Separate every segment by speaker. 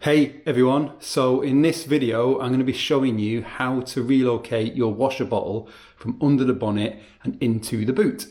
Speaker 1: Hey everyone, so in this video I'm going to be showing you how to relocate your washer bottle from under the bonnet and into the boot.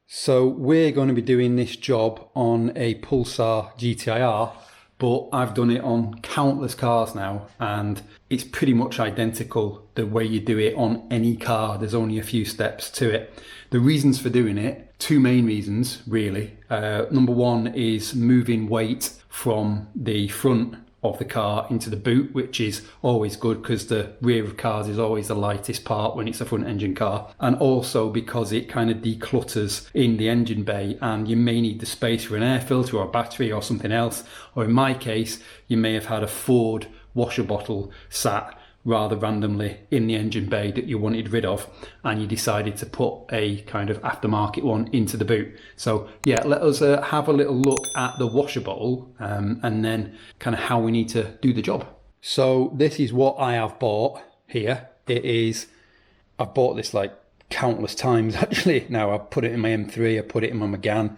Speaker 1: So we're going to be doing this job on a Pulsar GTI-R, but I've done it on countless cars now and it's pretty much identical the way you do it on any car. There's only a few steps to it. The reasons for doing it, two main reasons really. Number one is moving weight from the front of the car into the boot, which is always good because the rear of cars is always the lightest part when it's a front engine car, and also because it kind of declutters in the engine bay and you may need the space for an air filter or a battery or something else, or in my case you may have had a Ford washer bottle sat rather randomly in the engine bay that you wanted rid of and you decided to put a kind of aftermarket one into the boot. So yeah, let us have a little look at the washer bottle and then kind of how we need to do the job. So this is what I have bought here. I've bought this like countless times actually. Now I've put it in my M3, I put it in my Megane,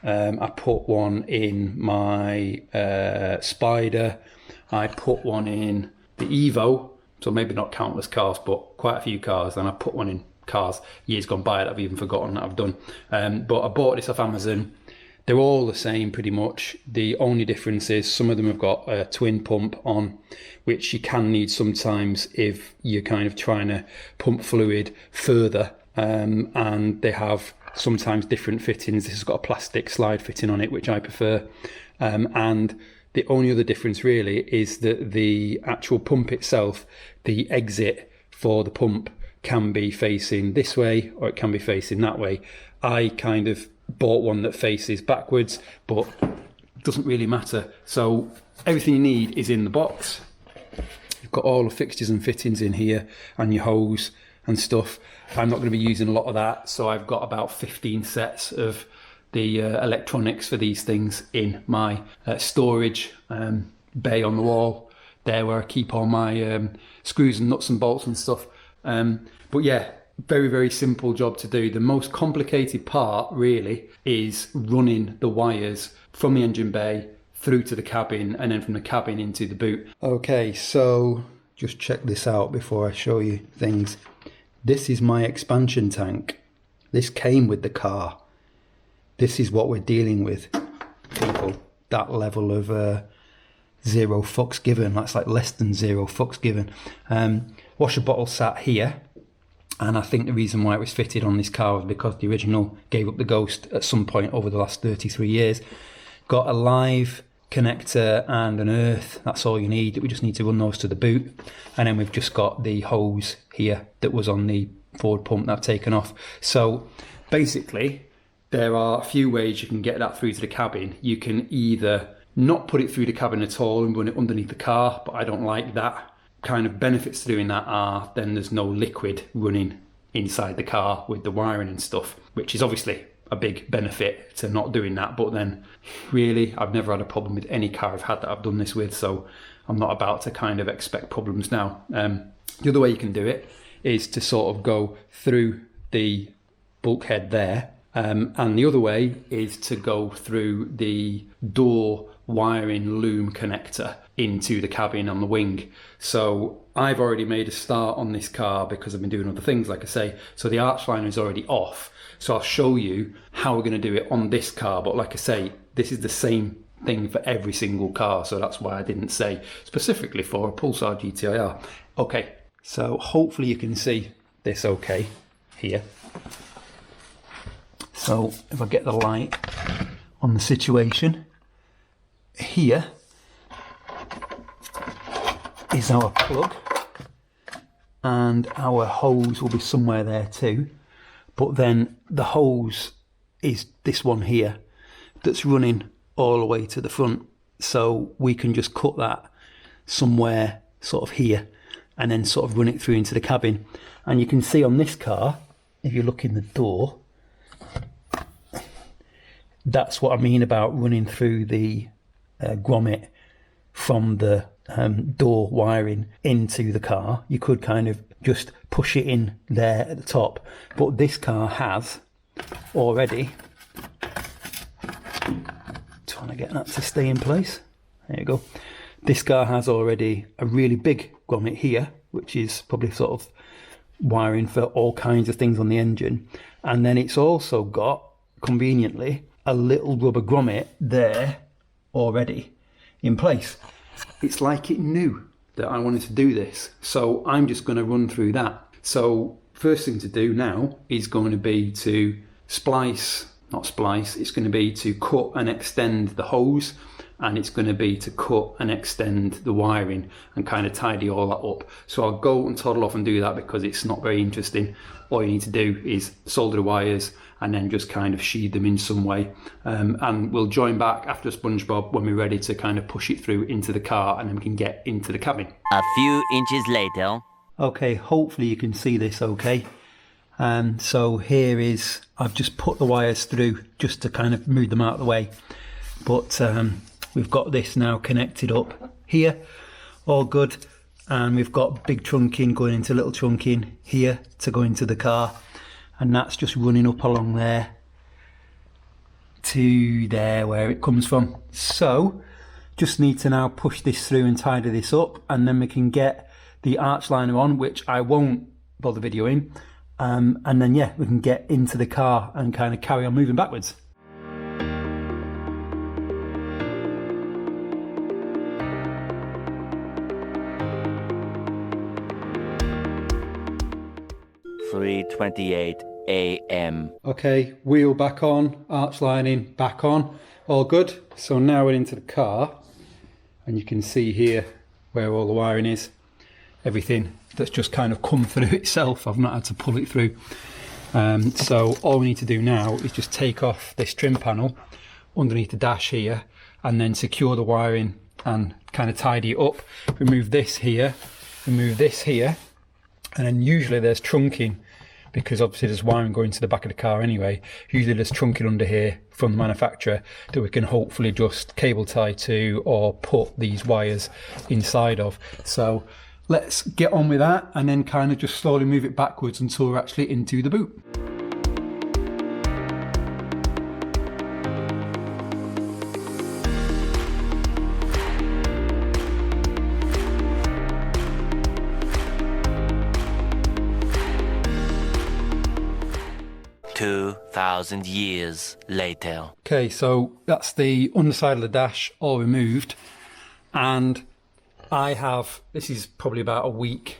Speaker 1: I put one in my Spider, I put one in the Evo. So maybe not countless cars, but quite a few cars. And I put one in cars years gone by that I've even forgotten that I've done. But I bought this off Amazon. They're all the same pretty much. The only difference is some of them have got a twin pump on, which you can need sometimes if you're kind of trying to pump fluid further. And they have sometimes different fittings. This has got a plastic slide fitting on it, which I prefer. And the only other difference really is that the actual pump itself, the exit for the pump can be facing this way or it can be facing that way. I kind of bought one that faces backwards, but it doesn't really matter. So everything you need is in the box. You've got all the fixtures and fittings in here and your hose and stuff. I'm not going to be using a lot of that, so I've got about 15 sets of the electronics for these things in my storage bay on the wall there, where I keep all my screws and nuts and bolts and stuff. But yeah, very, very simple job to do. The most complicated part really is running the wires from the engine bay through to the cabin and then from the cabin into the boot. Okay, so just check this out before I show you things. This is my expansion tank. This came with the car. This is what we're dealing with, people. That level of zero fucks given. That's like less than zero fucks given. Washer bottle sat here, and I think the reason why it was fitted on this car was because the original gave up the ghost at some point over the last 33 years. Got a live connector and an earth. That's all you need. We just need to run those to the boot, and then we've just got the hose here that was on the Ford pump that I've taken off. So basically, there are a few ways you can get that through to the cabin. You can either not put it through the cabin at all and run it underneath the car, but I don't like that. Kind of benefits to doing that are then there's no liquid running inside the car with the wiring and stuff, which is obviously a big benefit to not doing that. But then really, I've never had a problem with any car I've had that I've done this with, so I'm not about to kind of expect problems now. The other way you can do it is to sort of go through the bulkhead there. And the other way is to go through the door wiring loom connector into the cabin on the wing. So I've already made a start on this car because I've been doing other things, like I say. So the arch liner is already off. So I'll show you how we're going to do it on this car. But like I say, this is the same thing for every single car. So that's why I didn't say specifically for a Pulsar GTI-R. Okay, so hopefully you can see this okay here. So if I get the light on the situation, here is our plug and our hose will be somewhere there too. But then the hose is this one here that's running all the way to the front. So we can just cut that somewhere sort of here and then sort of run it through into the cabin. And you can see on this car, if you look in the door, that's what I mean about running through the grommet from the door wiring into the car. You could kind of just push it in there at the top, but this car has already trying to get that to stay in place. There you go. This car has already a really big grommet here, which is probably sort of wiring for all kinds of things on the engine. And then it's also got, conveniently, a little rubber grommet there already in place. It's like it knew that I wanted to do this. So I'm just going to run through that. So first thing to do now is going to be to it's going to be to cut and extend the hose, and it's going to be to cut and extend the wiring and kind of tidy all that up. So I'll go and toddle off and do that because it's not very interesting. All you need to do is solder the wires and then just kind of sheathe them in some way. And we'll join back after SpongeBob when we're ready to kind of push it through into the car, and then we can get into the cabin.
Speaker 2: A few inches later.
Speaker 1: Okay, hopefully you can see this okay. So here is, I've just put the wires through just to kind of move them out of the way. But we've got this now connected up here, all good. And we've got big trunking going into little trunking here to go into the car. And that's just running up along there to there where it comes from. So just need to now push this through and tidy this up, and then we can get the arch liner on, which I won't bother videoing. And then yeah, we can get into the car and kind of carry on moving backwards.
Speaker 2: (3:28 a.m.)
Speaker 1: Okay, wheel back on, arch lining back on, all good. So now we're into the car, and you can see here where all the wiring is. Everything that's just kind of come through itself. I've not had to pull it through. So all we need to do now is just take off this trim panel underneath the dash here, and then secure the wiring and kind of tidy it up. Remove this here, remove this here, and then usually there's trunking, because obviously there's wiring going to the back of the car anyway. Usually there's trunking under here from the manufacturer that we can hopefully just cable tie to or put these wires inside of. So let's get on with that and then kind of just slowly move it backwards until we're actually into the boot.
Speaker 2: (2,000 years later).
Speaker 1: Okay, so that's the underside of the dash all removed, and I have, this is probably about a week,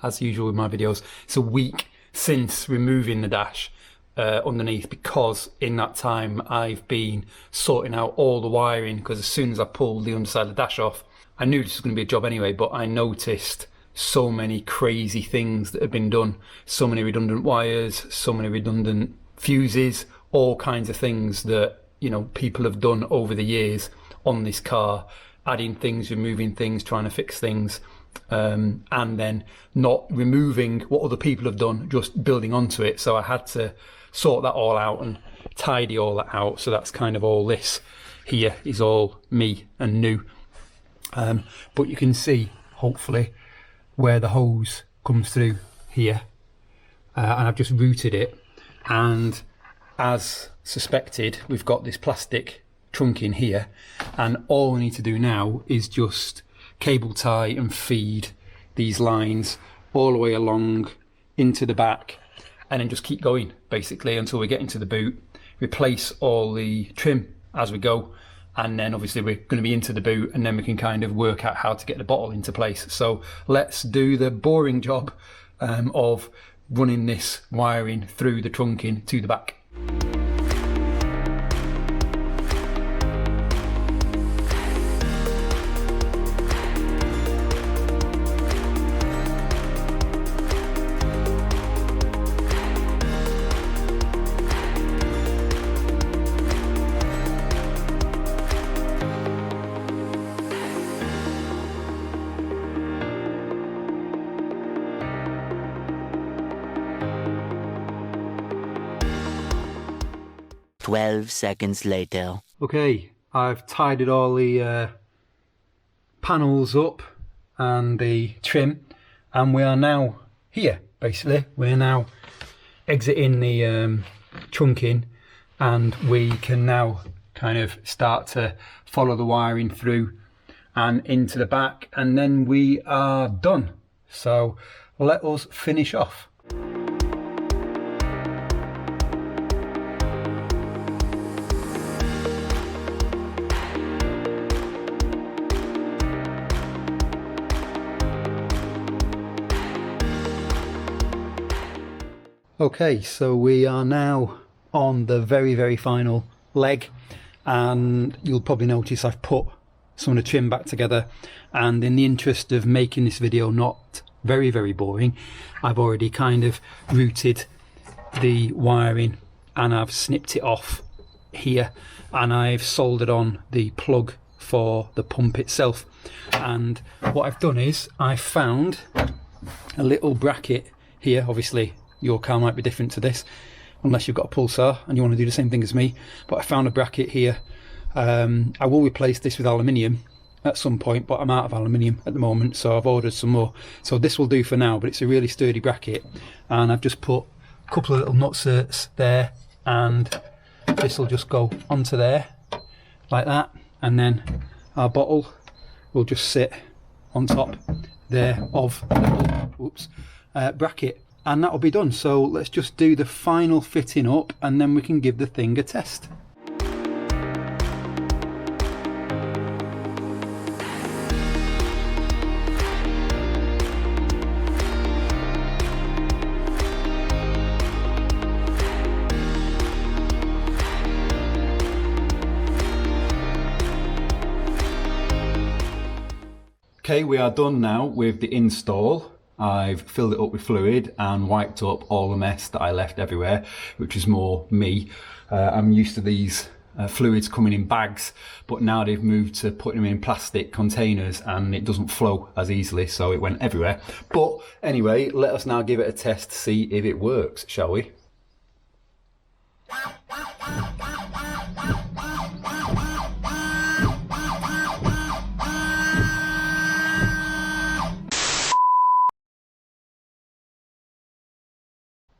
Speaker 1: as usual with my videos, it's a week since removing the dash underneath, because in that time I've been sorting out all the wiring, because as soon as I pulled the underside of the dash off, I knew this was going to be a job anyway, but I noticed so many crazy things that have been done, so many redundant wires, so many redundant fuses, all kinds of things that, you know, people have done over the years on this car, adding things, removing things, trying to fix things, and then not removing what other people have done, just building onto it. So I had to sort that all out and tidy all that out. So that's kind of all this here is all me and new. But you can see, hopefully, where the hose comes through here, and I've just routed it, and as suspected we've got this plastic trunking here, and all we need to do now is just cable tie and feed these lines all the way along into the back, and then just keep going basically until we get into the boot, replace all the trim as we go, and then obviously we're going to be into the boot, and then we can kind of work out how to get the bottle into place. So let's do the boring job of running this wiring through the trunking to the back.
Speaker 2: (12 seconds later).
Speaker 1: Okay, I've tidied all the panels up and the trim, and we are now here basically. We're now exiting the trunking, and we can now kind of start to follow the wiring through and into the back, and then we are done. So let us finish off. Okay, so we are now on the very final leg, and you'll probably notice I've put some of the trim back together, and in the interest of making this video not very boring, I've already kind of routed the wiring and I've snipped it off here, and I've soldered on the plug for the pump itself. And what I've done is I found a little bracket here. Obviously your car might be different to this unless you've got a Pulsar and you want to do the same thing as me, but I found a bracket here. I will replace this with aluminium at some point, but I'm out of aluminium at the moment, so I've ordered some more. So this will do for now, but it's a really sturdy bracket, and I've just put a couple of little nutserts there, and this will just go onto there like that, and then our bottle will just sit on top there of the little bracket, and that'll be done. So let's just do the final fitting up, and then we can give the thing a test. Okay, we are done now with the install. I've filled it up with fluid and wiped up all the mess that I left everywhere, which is more me. I'm used to these fluids coming in bags, but now they've moved to putting them in plastic containers and it doesn't flow as easily, so it went everywhere. But anyway, let us now give it a test to see if it works, shall we?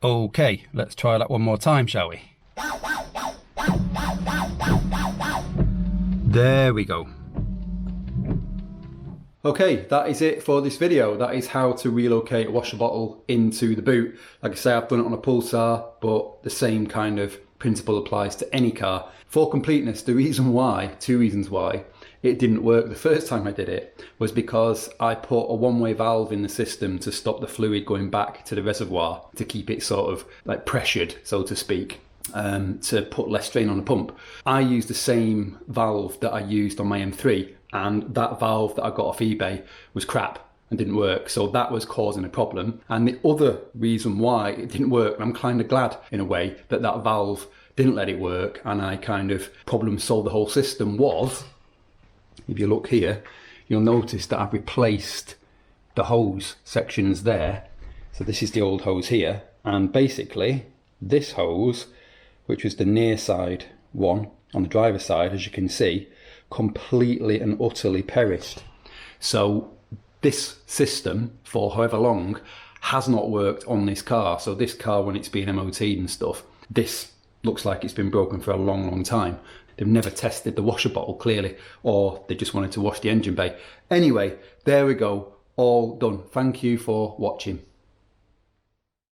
Speaker 1: Okay, let's try that one more time, shall we? There we go. Okay, that is it for this video. That is how to relocate a washer bottle into the boot. Like I say, I've done it on a Pulsar, but the same kind of principle applies to any car. For completeness, the reason why, two reasons why it didn't work the first time I did it was because I put a one-way valve in the system to stop the fluid going back to the reservoir, to keep it sort of like pressured, so to speak, to put less strain on the pump. I used the same valve that I used on my M3, and that valve that I got off eBay was crap and didn't work, so that was causing a problem. And the other reason why it didn't work, and I'm kind of glad in a way that that valve didn't let it work and I kind of problem solved the whole system, was, if you look here, you'll notice that I've replaced the hose sections there. So this is the old hose here, and basically this hose, which was the near side one on the driver's side, as you can see, completely and utterly perished. So this system, for however long, has not worked on this car. So this car, when it's been MOT'd and stuff, this looks like it's been broken for a long time. They've never tested the washer bottle, clearly, or they just wanted to wash the engine bay. Anyway, there we go, all done. Thank you for watching.